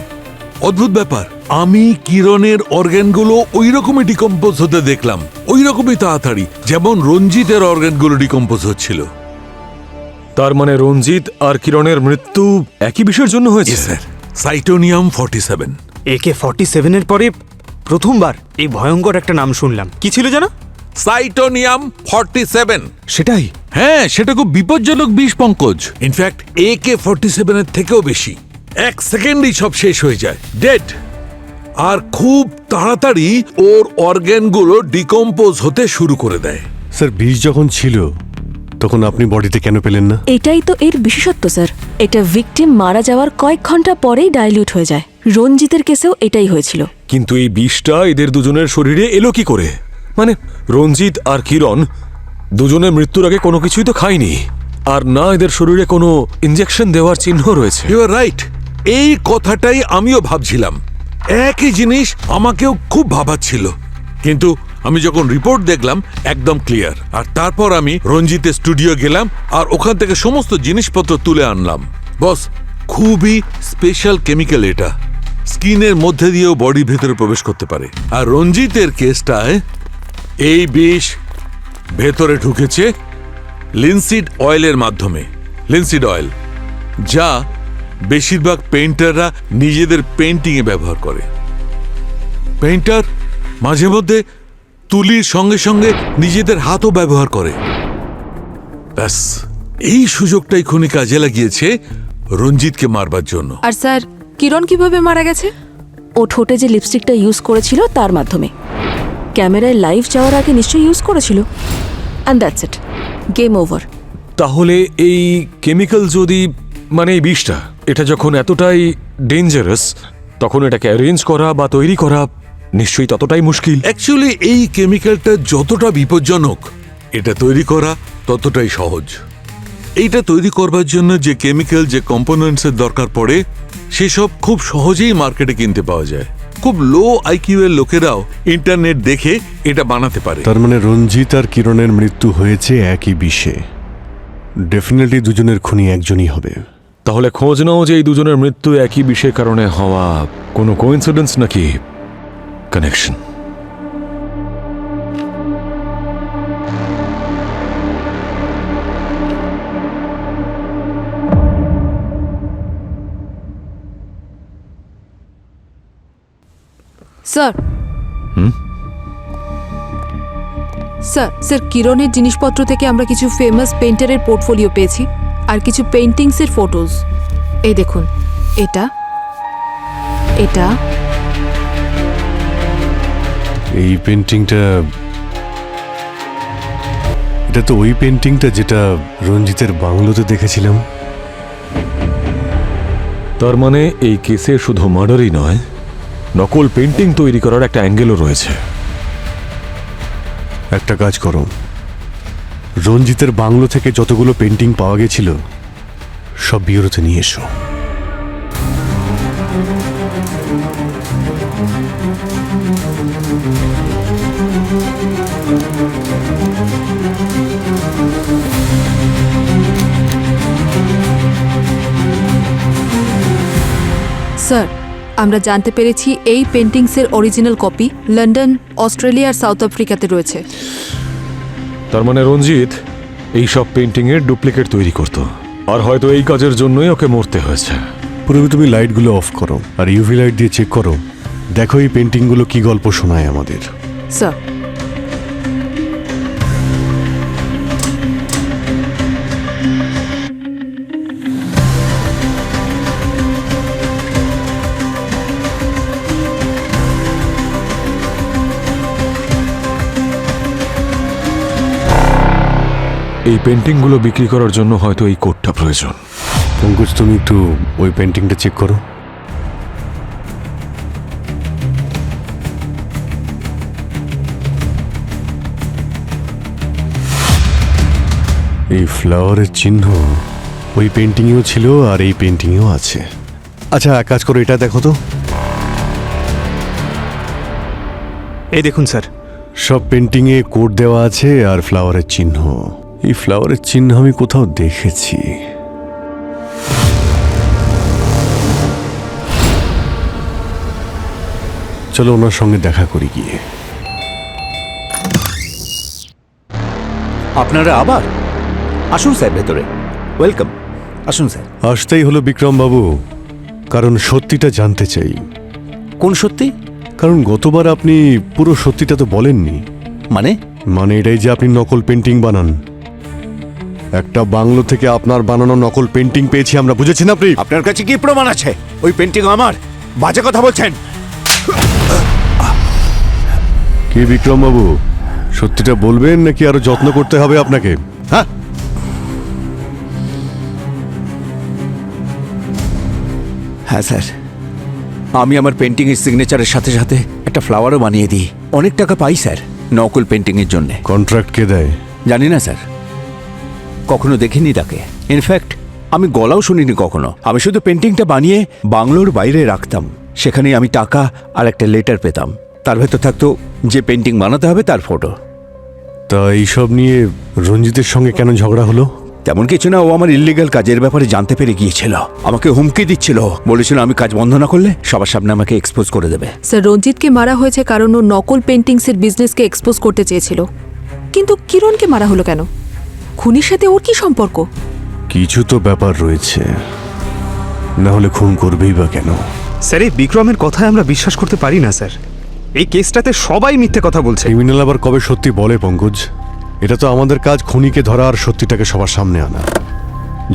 অদ্ভুত ব্যাপার, আমি কিরণের অর্গানগুলো ওই রকমই ডিকম্পোজ হতে দেখলাম, ওই রকমই তাড়াতাড়ি যেমন রঞ্জিতের অর্গানগুলো ডিকম্পোজ হচ্ছিল। তার মানে রঞ্জিত আর কিরণের মৃত্যু একই বিষয়ের জন্য হয়েছে? স্যার, সাইটোনিয়াম 47। AK-47 এর পরে প্রথমবার এই ভয়ঙ্কর একটা নাম শুনলাম। কি ছিল জানো? সাইটোনিয়াম 47। সেটাই? হ্যাঁ, সেটা খুব বিপজ্জনক বিষ পঙ্কজ। ইনফ্যাক্ট AK-47 এর থেকেও বেশি। 1 সেকেন্ডেই সব শেষ হয়ে যায়, ডেড। আর খুব তাড়াতাড়ি ওর অর্গানগুলো ডিকম্পোজ হতে শুরু করে দেয়। স্যার বিষ যখন ছিল তখন আপনি বডিতে কেন পেলেন না? এটাই তো এর বিশেষত্ব স্যার। এটা ভিকটিম মারা যাওয়ার কয়েক ঘন্টা পরেই ডাইলিউট হয়ে যায়। রঞ্জিতের কেসেও এটাই হয়েছিল। কিন্তু এই বিষটা এদের দুজনের শরীরে এলো কি করে? মানে রঞ্জিত আর কিরণ দুজনের মৃত্যুর আগে কোনো কিছুই তো খায়নি, আর না এদের শরীরে কোনো ইনজেকশন দেওয়ার চিহ্ন রয়েছে। ইউ আর রাইট, এই কথাটাই আমিও ভাবছিলাম। একই জিনিস আমাকেও খুব ভাবাচ্ছিল, কিন্তু আমি যখন রিপোর্ট দেখলাম একদম ক্লিয়ার। আর তারপর আমি রঞ্জিতের স্টুডিও গেলাম আর ওখান থেকে সমস্ত জিনিসপত্র তুলে আনলাম। বস, খুবই স্পেশাল কেমিক্যাল এটা, স্কিনের মধ্যে দিয়েও বডির ভেতরে প্রবেশ করতে পারে। আর রঞ্জিতের কেসটায় এই বিষ ভেতরে ঢুকেছে লিনসিড অয়েলের মাধ্যমে। লিনসিড অয়েল, যা বেশিরভাগ পেইন্টাররা নিজেদের পেইন্টিংয়ে ব্যবহার করে। পেইন্টার মাঝে মধ্যে তুলির সঙ্গে সঙ্গে নিজেদের হাতও ব্যবহার করে। ব্যাস এই সুযোগটাই খুনি কাজে লাগিয়েছে রঞ্জিতকে মারবার জন্য। আর স্যার কিরণ কিভাবে মারা গেছে? ও ঠোঁটে যে লিপস্টিকটা ইউজ করেছিল তার মাধ্যমে। ক্যামেরায় লাইভ যাওয়ার আগে নিশ্চয়ই ইউজ করেছিল। And that's it, game over. তাহলে এই কেমিক্যাল যদি মানে এই বিষটা এটা যখন এতটাই ডেঞ্জারাস, তখন এটাকে অ্যারেঞ্জ করা বা তৈরি করা নিশ্চয়ই ততটাই মুশকিল। অ্যাকচুয়ালি এই কেমিক্যালটা যতটা বিপজ্জনক, এটা তৈরি করা ততটাই সহজ। এইটা তৈরি করবার জন্য যে কেমিক্যাল, যে কম্পোনেন্টসের দরকার পড়ে, সেসব খুব সহজেই মার্কেটে কিনতে পাওয়া যায়। খুব লো আইকিউ এর লোকেরাও ইন্টারনেট দেখে এটা বানাতে পারে। তার মানে রঞ্জিত আর কিরণের মৃত্যু হয়েছে একই বিষে। ডেফিনেটলি দুজনের খুনি একজনই হবে। তাহলে খোঁজ নাও যে এই দুজনের মৃত্যু একই বিষয়ের কারণে হওয়া কোনো কোইন্সিডেন্স নাকি কানেকশন। স্যার স্যার কিরণের জিনিসপত্র থেকে আমরা কিছু ফেমাস পেইন্টারের পোর্টফোলিও পেয়েছি আর কিছু পেইন্টিংসের ফটোজ। এই দেখুন, এটা এটা এই পেন্টিংটা, এটা তো ওই পেন্টিংটা যেটা রঞ্জিতের বাংলোতে দেখেছিলাম। তার মানে এই কেসে শুধু মার্ডারই নয়, নকল পেন্টিং তৈরি করার একটা অ্যাঙ্গেলও রয়েছে। একটা কাজ করো, রঞ্জিতের বাংলো থেকে যতগুলো পেন্টিং পাওয়া গেছিল সব বিউরোতে নিয়ে এসো। স্যার আমরা জানতে পেরেছি এই পেন্টিংসের অরিজিনাল কপি লন্ডন, অস্ট্রেলিয়া আর সাউথ আফ্রিকাতে রয়েছে। তার মানে রঞ্জিত এই সব পেন্টিংয়ের ডুপ্লিকেট তৈরি করত, আর হয়তো এই কাজের জন্যই ওকে মরতে হয়েছে। পুরোপুরি তুমি লাইটগুলো অফ করো আর ইউভি লাইট দিয়ে চেক করো, দেখো এই পেন্টিংগুলো কি গল্প শোনায় আমাদের। স্যার এই পেন্টিংগুলো বিক্রি করার জন্য হয়তো এই কোডটা প্রয়োজন। পঙ্কজ, তুমি একটু ওই পেন্টিংটা চেক করো। এই ফ্লাওয়ারের চিহ্ন ওই পেন্টিংয়েও ছিল আর এই পেন্টিংয়েও আছে। আচ্ছা এক কাজ করো, এটা দেখো তো। এই দেখুন স্যার, সব পেন্টিংয়ে কোড দেওয়া আছে আর ফ্লাওয়ারের চিহ্ন। এই ফ্লাওয়ারের চিহ্ন আমি কোথাও দেখেছি। চলো ওনার সঙ্গে দেখা করি গিয়ে। আপনারা আবার আসুন স্যার, ভেতরে ওয়েলকাম। আসুন স্যার। আসতেই হলো বিক্রম বাবু, কারণ সত্যিটা জানতে চাই। কোন সত্যি? কারণ গতবার আপনি পুরো সত্যিটা তো বলেননি। মানে এটাই যে আপনি নকল পেন্টিং বানান। একটা বাংলো থেকে আপনার বানানো নকল পেন্টিং পেয়েছি আমরা, বুঝেছেন আপনি? আপনার কাছে কি প্রমাণ আছে? ওই পেন্টিং আমার। বাজে কথা বলছেন। কি বিক্রম বাবু, সত্যিটা বলবেন নাকি আরো যত্ন করতে হবে আপনাকে? হ্যাঁ স্যার, আমি আমার পেন্টিংয়ের সিগনেচারের সাথে সাথে একটা ফ্লাওয়ারও বানিয়ে দিই। অনেক টাকা পাই স্যার নকল পেন্টিংয়ের জন্য। কন্ট্রাক্ট কে দেয় জানি না স্যার, কখনো দেখিনি তাকে। ইনফ্যাক্ট আমি গলাও শুনিনি কখনো। আমি শুধু পেন্টিংটা বানিয়ে বাংলোর বাইরে রাখতাম। সেখানে আমি টাকা আর একটা লেটার পেতাম। তার ভেতর থাকতো যে পেন্টিং বানাতে হবে তার ফটো। তা এইসব নিয়ে রঞ্জিতের সঙ্গে কেন ঝগড়া হলো? তেমন কিছু না, ও আমার ইল্লিগাল কাজের ব্যাপারে জানতে পেরে গিয়েছিল। আমাকে হুমকি দিচ্ছিল, বলেছিল আমি কাজ বন্ধ না করলে সবার সামনে আমাকে এক্সপোজ করে দেবে। স্যার রঞ্জিতকে মারা হয়েছে কারণ ও নকল পেন্টিংসের বিজনেসকে এক্সপোজ করতে চেয়েছিল। কিন্তু কিরণকে মারা হলো কেন? খুনির সাথে ওর কি সম্পর্ক? কিছু তো ব্যাপার রয়েছে। না হলে খুন করবেই বা কেন? স্যার এই বিক্রমের কথায় আমরা বিশ্বাস করতে পারি না স্যার। এই কেসটাতে সবাই মিথ্যে কথা বলছে। ক্রিমিনাল আবার কবে সত্যি বলে পঙ্কজ? এটা তো আমাদের কাজ খুনিকে ধরা আর সত্যিটাকে সবার সামনে আনা।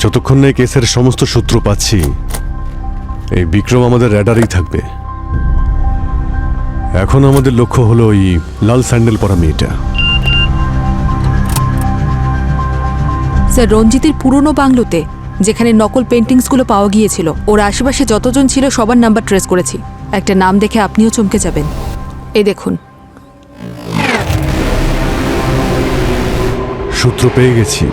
যতক্ষণ না এই কেসের সমস্ত সূত্র পাচ্ছি এই বিক্রম আমাদের র্যাডারেই থাকবে। এখন আমাদের লক্ষ্য হলো ওই লাল স্যান্ডেল পরা মেয়েটা। স্যার রঞ্জিতের পুরনো বাংলোতে যেখানে নকল পেন্টিংসগুলো পাওয়া গিয়েছিল, ওর আশেপাশে যতজন ছিল সবার নাম্বার ট্রেস করেছি। একটা নাম দেখে আপনিও চমকে যাবেন। এই দেখুন, সূত্র পেয়ে গেছি।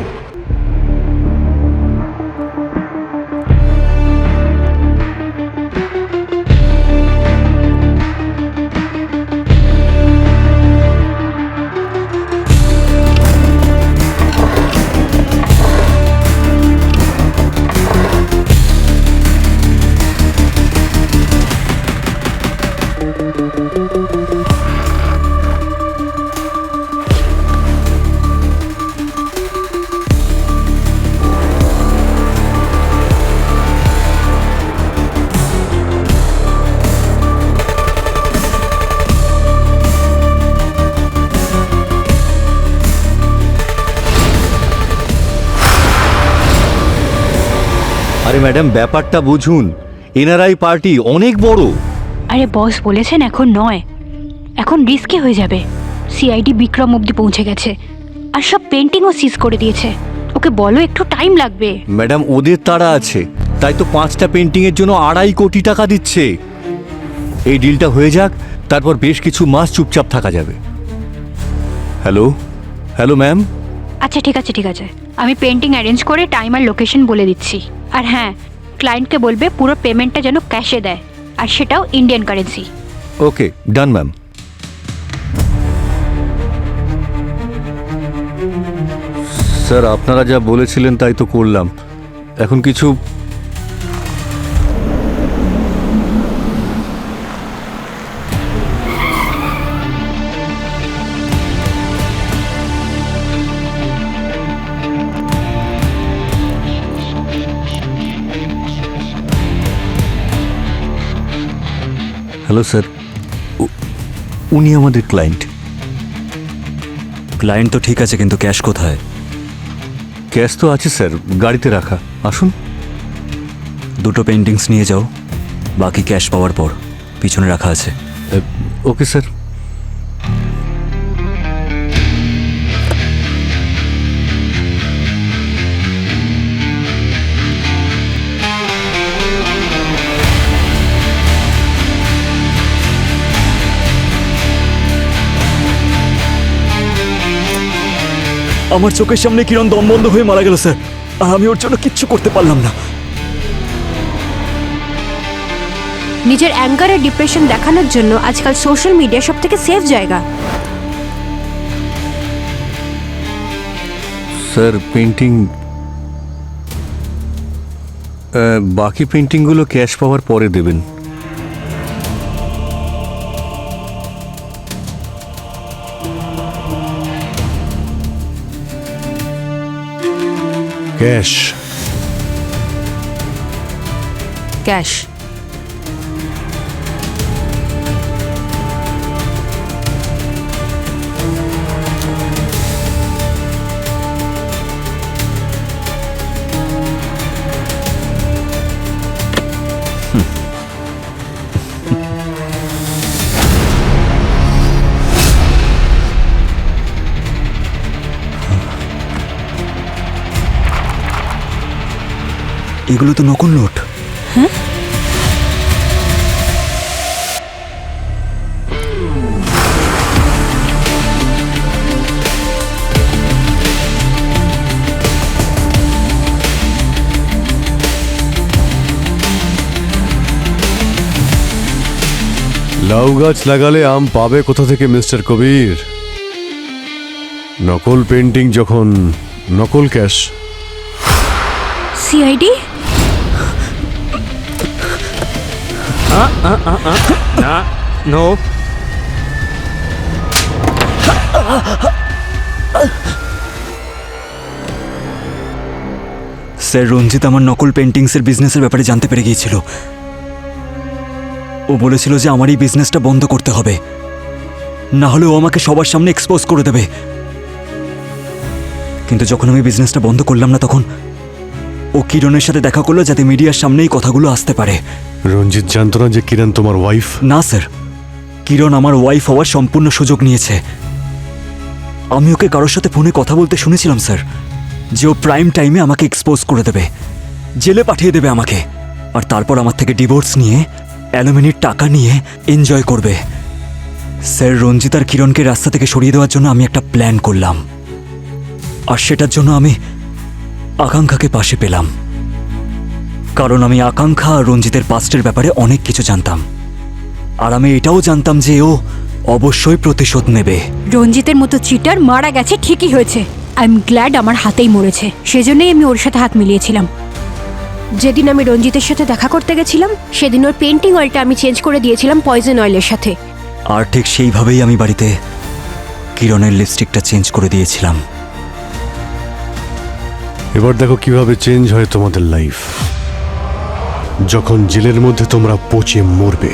আরে ম্যাডাম, ব্যাপারটা বুঝুন। এনআরআই পার্টি অনেক বড়। আরে বস বলেছেন এখন নয়, এখন রিস্কি হয়ে যাবে। সিআইডি বিক্রম অব্দি পৌঁছে গেছে আর সব পেন্টিংও সিজ করে দিয়েছে। ওকে বলো একটু টাইম লাগবে। ম্যাডাম, ওদের তাড়া আছে, তাই তো 5টা পেন্টিংয়ের জন্য 2.5 কোটি টাকা দিচ্ছে। এই ডিলটা হয়ে যাক, তারপর বেশ কিছু মাস চুপচাপ থাকা যাবে। Hello hello ma'am. আচ্ছা ঠিক আছে ঠিক আছে, আমি পেন্টিং অ্যারেঞ্জ করে টাইম আর লোকেশন বলে দিচ্ছি। আর হ্যাঁ, ক্লায়েন্টকে বলবে পুরো পেমেন্টটা যেন ক্যাশে দেয়, আর সেটাও ইন্ডিয়ান কারেন্সি। ওকে, ডান ম্যাম। স্যার, আপনারা যা বলেছিলেন তাই তো করলাম। এখন কিছু হ্যালো স্যার, উনি আমাদের ক্লায়েন্ট। ক্লায়েন্ট তো ঠিক আছে, কিন্তু ক্যাশ কোথায়? ক্যাশ তো আছে স্যার, গাড়িতে রাখা। আসুন। 2টো পেন্টিংস নিয়ে যাও, বাকি ক্যাশ পাওয়ার পর পিছনে রাখা আছে। Okay sir. আমার চোখের সামনে কিরণ দম বন্ধ হয়ে মারা গেল স্যার। আমি ওর জন্য কিচ্ছু করতে পারলাম না। নিজের অ্যাঙ্গার আর ডিপ্রেশন দেখানোর জন্য আজকাল সোশ্যাল মিডিয়া সব থেকে সেফ জায়গা। স্যার, পেন্টিং বাকি পেন্টিংগুলো ক্যাশ পাওয়ার পরে দেবেন। Cash cash. এগুলো তো নকল নোট। হ্যাঁ, লাউ গাছ লাগালে আম পাবে কোথা থেকে মিস্টার কবির? নকল পেন্টিং যখন নকল ক্যাশ। সিআইডি? না, নো। স্যার রঞ্জিত আমার নকল পেন্টিংসের বিজনেসের ব্যাপারে জানতে পেরে গিয়েছিল। ও বলেছিল যে আমার এই বিজনেসটা বন্ধ করতে হবে, না হলে ও আমাকে সবার সামনে এক্সপোজ করে দেবে। কিন্তু যখন আমি বিজনেসটা বন্ধ করলাম না, তখন ও কিরণের সাথে দেখা করলো যাতে মিডিয়ার সামনেই কথাগুলো আসতে পারে। রঞ্জিত জানতো না যে কিরণ তোমার ওয়াইফ? না স্যার, কিরণ আমার ওয়াইফ হওয়ার সম্পূর্ণ সুযোগ নিয়েছে। আমি ওকে কারোর সাথে ফোনে কথা বলতে শুনেছিলাম স্যার, যে ও প্রাইম টাইমে আমাকে এক্সপোজ করে দেবে, জেলে পাঠিয়ে দেবে আমাকে, আর তারপর আমার থেকে ডিভোর্স নিয়ে অ্যালুমিনির টাকা নিয়ে এনজয় করবে। স্যার রঞ্জিত আর কিরণকে রাস্তা থেকে সরিয়ে দেওয়ার জন্য আমি একটা প্ল্যান করলাম, আর সেটার জন্য আমি আকাঙ্ক্ষাকে পাশে পেলাম। কারণ আমি আকাঙ্ক্ষা আর রঞ্জিতের পাস্টের ব্যাপারে অনেক কিছু জানতাম, আর আমি এটাও জানতাম যে ও অবশ্যই প্রতিশোধ নেবে। রঞ্জিতের মতো চিটার মারা গেছে ঠিকই হয়েছে। আই এম গ্ল্যাড আমার হাতেই মরেছে, সেজন্যই আমি ওর সাথে হাত মিলিয়েছিলাম। যেদিন আমি রঞ্জিতের সাথে দেখা করতে গেছিলাম, সেদিন ওর পেন্টিং অয়েলটা আমি চেঞ্জ করে দিয়েছিলাম পয়জন অয়েলের সাথে। আর ঠিক সেইভাবেই আমি বাড়িতে কিরণের লিপস্টিকটা চেঞ্জ করে দিয়েছিলাম। এবার দেখো কিভাবে চেঞ্জ হয় তোমাদের লাইফ, যখন জেলের মধ্যে তোমরা পচে মরবে।